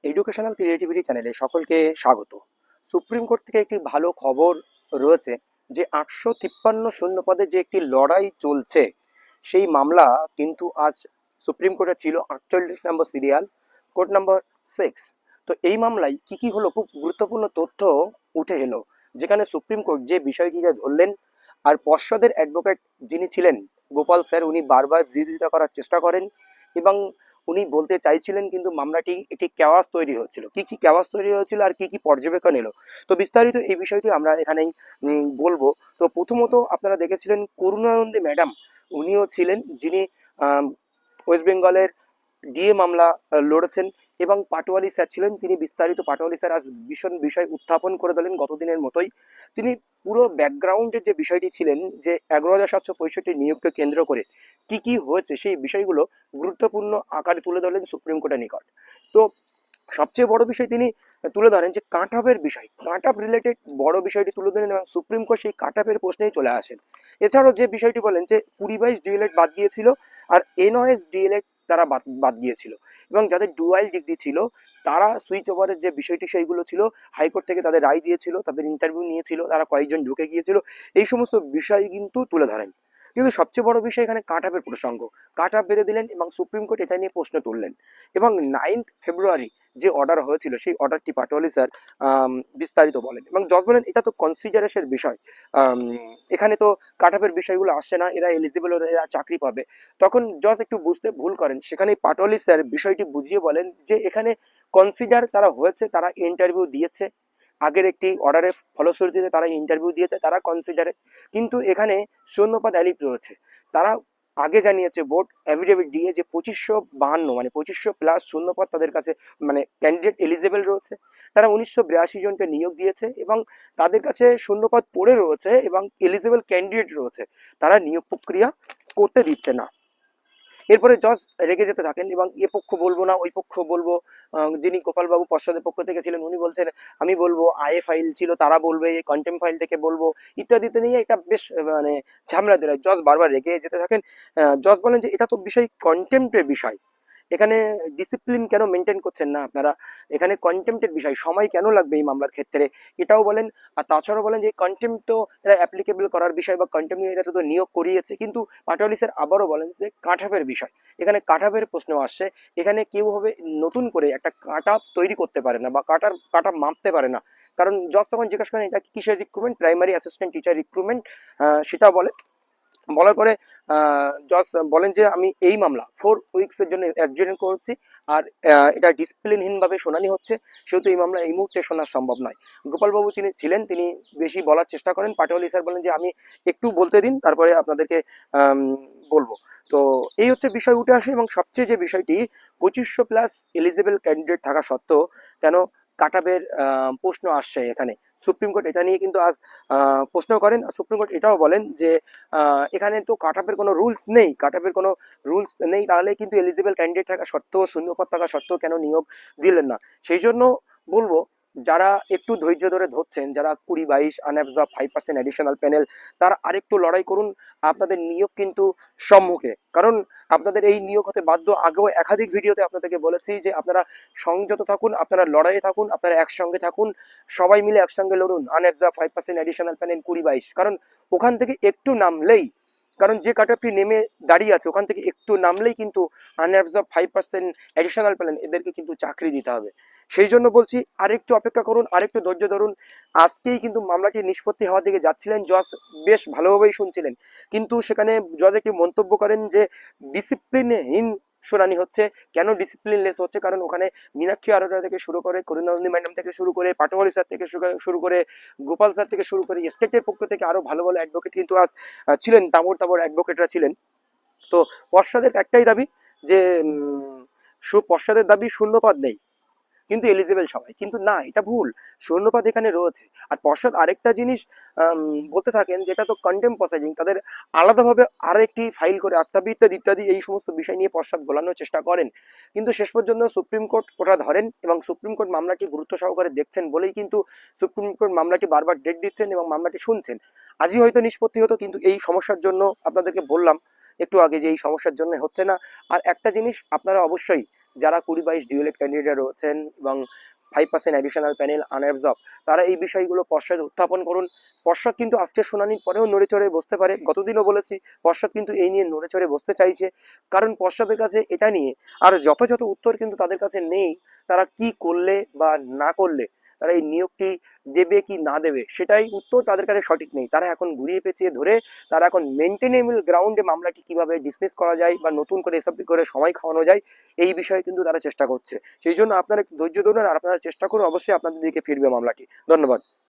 Educational creativity চ্যানেলে সকলকে স্বাগত। সুপ্রিম কোর্ট থেকে একটি ভালো খবর রয়েছে যে 853 শূন্য পদে যে একটি লড়াই চলছে, সেই মামলা কিন্তু আজ সুপ্রিম কোর্টে ছিল 48 নম্বর সিরিয়াল, কোর্ট নম্বর 6। তো এই মামলায় কি কি হলো, খুব গুরুত্বপূর্ণ তথ্য উঠে এলো, যেখানে সুপ্রিম কোর্ট যে বিষয়টিকে ধরলেন। আর পর্ষদের অ্যাডভোকেট যিনি ছিলেন গোপাল স্যার, উনি বারবার বিরোধিতা করার চেষ্টা করেন এবং উনি বলতে চাইছিলেন, কিন্তু মামলাটি একটি ক্যাওয়াস তৈরি হচ্ছিল। কি কি ক্যাওয়াস তৈরি হয়েছিল আর কি কি পর্যবেক্ষণ এলো, তো বিস্তারিত এই বিষয়টি আমরা এখানেই বলবো। তো প্রথমত আপনারা দেখেছিলেন করুণানন্দী ম্যাডাম, উনিও ছিলেন যিনি ওয়েস্ট বেঙ্গলের ডিএ মামলা লড়েছেন, এবং পাটোয়ারি স্যার ছিলেন, তিনি বিস্তারিত পাটোয়ারি স্যার আজ ভীষণ বিষয় উত্থাপন করে দিলেন গতদিনের মতোই। তিনি পুরো ব্যাকগ্রাউন্ডের যে বিষয়টি ছিলেন, যে 11,765 নিয়োগকে কেন্দ্র করে কি কি হয়েছে সেই বিষয়গুলো গুরুত্বপূর্ণ আকারে তুলে ধরলেন সুপ্রিম কোর্টের নিকট। তো সবচেয়ে বড় বিষয় তিনি তুলে ধরেন যে কাট অফের বিষয়, কাট অফ রিলেটেড বড় বিষয়টি তুলে ধরেন এবং সুপ্রিম কোর্ট সেই কাট অফের প্রশ্নেই চলে আসেন। এছাড়াও যে বিষয়টি বলেন যে 20-22 ডিএলএড বাদ গিয়েছিল, আর এনওএস ডিএলএড তারা বাদ বাদ গিয়েছিল, এবং যাদের ডুয়াল ডিগ্রি ছিল তারা সুইচ ওভারের যে বিষয়টি সেইগুলো ছিল, হাইকোর্ট থেকে তাদের রায় দিয়েছিল, তাদের ইন্টারভিউ নিয়েছিল, তারা কয়েকজন ঢুকে গিয়েছিল, এই সমস্ত বিষয় কিন্তু তুলে ধরেন। কিন্তু সবচেয়ে বড় বিষয় এখানে কাট অফের প্রসঙ্গ, কাট অফ বেঁধে দিলেন এবং সুপ্রিম কোর্ট এটা নিয়ে প্রশ্ন তুললেন। এবং 9 ফেব্রুয়ারি যে অর্ডার হয়েছিল সেই অর্ডারটি পাটোয়ারি স্যার বিস্তারিত বলেন, এবং জজ বলেন এটা তো কনসিডারেশনের বিষয়, আম, এখানে তো কাট অফের বিষয়গুলো আসছে না, এরা এলিজিবল, এরা চাকরি পাবে। তখন জজ একটু বুঝতে ভুল করেন, সেখানে পাটোয়ারি স্যার বিষয়টি বুঝিয়ে বলেন যে এখানে কনসিডার তারা হয়েছে, তারা ইন্টারভিউ দিয়েছে, আগের একটি অর্ডারের ফলশ্রুতিতে তারা ইন্টারভিউ দিয়েছে, তারা কনসিডারে। কিন্তু এখানে শূন্যপদ অ্যালিট রয়েছে, তারা আগে জানিয়েছে বোর্ড অ্যাফিডেভিট দিয়ে যে 2552 মানে 2500+ শূন্যপদ তাদের কাছে, মানে ক্যান্ডিডেট এলিজেবল রয়েছে। তারা 1982 জনকে নিয়োগ দিয়েছে এবং তাদের কাছে শূন্যপদ পড়ে রয়েছে এবং এলিজেবল ক্যান্ডিডেট রয়েছে, তারা নিয়োগ প্রক্রিয়া করতে দিচ্ছে না। এরপরে জজ রেগে যেতে থাকেন এবং এ পক্ষ বলবো না, ওই পক্ষ বলবো। যিনি গোপালবাবু পর্ষদের পক্ষ থেকে ছিলেন উনি বলছেন আমি বলবো, আইএ ফাইল ছিল তারা বলবে, কন্টেম ফাইল থেকে বলবো, ইত্যাদিতে নিয়ে এটা বেশ মানে ঝামেলা দিল। জজ বারবার রেগে যেতে থাকেন। জজ বলেন যে এটা তো বিষয় কন্টেম্পটের বিষয়, এখানে ডিসিপ্লিন কেন মেনটেন করছেন না আপনারা, এখানে কন্টেম্পটের বিষয়, সময় কেন লাগবে এই মামলার ক্ষেত্রে, এটাও বলেন। আর তাছাড়াও বলেন যে কন্টেম্প তো এরা অ্যাপ্লিকেবল করার বিষয়, বা কন্টেম্প নিয়ে এটা তো নিয়োগ করিয়েছে। কিন্তু পাটোয়ারি স্যার আবারও বলেন যে কাঠাপের বিষয়, এখানে কাঠাপের প্রশ্ন আসছে, এখানে কেউ হবে নতুন করে একটা কাটা তৈরি করতে পারে না, বা কাটা মাপতে পারে না। কারণ জজ তখন জিজ্ঞাসা করেন এটা কিসের recruitment, primary assistant teacher recruitment, সেটা বলে। বলার পরে জজ বলেন যে আমি এই মামলা 4 উইকসের জন্য অ্যাডজর্ন করছি, আর এটা ডিসিপ্লিনহীনভাবে শুনানি হচ্ছে, সেহেতু এই মামলা এই মুহূর্তে শোনা সম্ভব নয়। গোপালবাবু যিনি ছিলেন তিনি বেশি বলার চেষ্টা করেন, পাটোয়ারি স্যার বলেন যে আমি একটু বলতে দিন, তারপরে আপনাদেরকে আম, বলবো। তো এই হচ্ছে বিষয় উঠে আসে, এবং সবচেয়ে যে বিষয়টি 2500+ এলিজিবল ক্যান্ডিডেট থাকা সত্ত্বেও কেন কাটাবের প্রশ্ন আসছে এখানে, সুপ্রিম কোর্ট এটা নিয়ে কিন্তু আজ প্রশ্ন করেন। সুপ্রিম কোর্ট এটাও বলেন যে এখানে তো কাট অফের কোনো রুলস নেই, কাট অফের কোনো রুলস নেই, তাহলে কিন্তু এলিজিবল ক্যান্ডিডেট থাকা সত্ত্বেও, শূন্যপদ থাকা সত্ত্বেও কেন নিয়োগ দিলেন না। সেই জন্য বলবো, যারা একটু ধৈর্য ধরে ধরছেন, যারা 20-22 আনঅ্যাবজর্ব 5% অ্যাডিশনাল প্যানেল, তারা আরেকটু লড়াই করুন, আপনাদের নিয়োগ কিন্তু সম্মুখে। কারণ আপনাদের এই নিয়োগ হতে বাধ্য, আগেও একাধিক ভিডিওতে আপনাদেরকে বলেছি যে আপনারা সংযত থাকুন, আপনারা লড়াইয়ে থাকুন, আপনারা একসঙ্গে থাকুন, সবাই মিলে একসঙ্গে লড়ুন। আনঅ্যাবজর্ব 5% অ্যাডিশনাল প্যানেল 20-22, কারণ ওখান থেকে একটু নামলেই, কারণ যে কাট অফটি নেমে দাঁড়িয়ে আছে ওখান থেকে একটু নামলেই কিন্তু আনঅ্যাবজর্ব 5% অ্যাডিশনাল প্যানেল এদেরকে কিন্তু চাকরি দিতে হবে। সেই জন্য বলছি আরেকটু অপেক্ষা করুন, আরেকটু ধৈর্য ধরুন। আজকেই কিন্তু মামলাটি নিষ্পত্তি হওয়ার দিকে যাচ্ছিলেন, জজ বেশ ভালোভাবেই শুনছিলেন, কিন্তু সেখানে জজ একটি মন্তব্য করেন যে ডিসিপ্লিনহীন শুনানি হচ্ছে। কেন ডিসিপ্লিনলেস হচ্ছে, কারণ ওখানে মীনাক্ষী আরোরা থেকে শুরু করে, করুণানন্দী ম্যাডাম থেকে শুরু করে, পাটোয়ারি স্যার থেকে শুরু করে, গোপাল স্যার থেকে শুরু করে, স্টেটের পক্ষ থেকে আরো ভালো ভালো অ্যাডভোকেট কিন্তু আজ ছিলেন, তাবড় তাবড় অ্যাডভোকেটরা ছিলেন। তো পশ্চাদের একটাই দাবি যে পশ্চাদের দাবি শূন্যপদ নেই কিন্তু এলিজিবল সবাই, কিন্তু না, এটা ভুল, শূন্যপদ এখানে রয়েছে। আর পর্ষদ আরেকটা জিনিস বলতে থাকেন, যেটা তো কন্টেম্প প্রসিডিং, তাদের আলাদাভাবে আরেকটি ফাইল করে আসতে হবে, ইত্যাদি ইত্যাদি, এই সমস্ত বিষয় নিয়ে পর্ষদ বলানোর চেষ্টা করেন। কিন্তু শেষ পর্যন্ত সুপ্রিম কোর্ট ওটা ধরেন, এবং সুপ্রিম কোর্ট মামলাটি গুরুত্ব সহকারে দেখছেন বলেই কিন্তু সুপ্রিম কোর্ট মামলাটি বারবার ডেট দিচ্ছেন এবং মামলাটি শুনছেন। আজই হয়তো নিষ্পত্তি হতো, কিন্তু এই সমস্যার জন্য আপনাদেরকে বললাম একটু আগে যে এই সমস্যার জন্য হচ্ছে না। আর একটা জিনিস আপনারা অবশ্যই যারা 20-22 ডিএলএড ক্যান্ডিডেট রয়েছেন এবং 5% অ্যাডিশনাল প্যানেল আনঅ্যাবজর্ব, তারা এই বিষয়গুলো পর্ষদে উত্থাপন করুন। পর্ষদ কিন্তু আজকের শুনানির পরেও নড়ে চড়ে বসতে পারে। গতদিনও বলেছি পর্ষদ কিন্তু এই নিয়ে নড়ে চড়ে বসতে চাইছে, কারণ পর্ষদের কাছে এটা নিয়ে আর যথাযথ উত্তর কিন্তু তাদের কাছে নেই। তারা কি করলে বা না করলে তারা এই নিয়োগটি দেবে কি না দেবে সেটাই উত্তর তাদের কাছে সঠিক নেই। তারা এখন ঘুরিয়ে পেঁচিয়ে ধরে তারা এখন মেনটেনেবল গ্রাউন্ডে মামলাটি কিভাবে ডিসমিস করা যায় বা নতুন করে এসব করে সময় খাওয়ানো যায় এই বিষয়ে কিন্তু তারা চেষ্টা করছে। সেই জন্য আপনারা একটু ধৈর্য ধরুন আর আপনারা চেষ্টা করুন, অবশ্যই আপনাদের দিকে ফিরবে মামলাটি। ধন্যবাদ।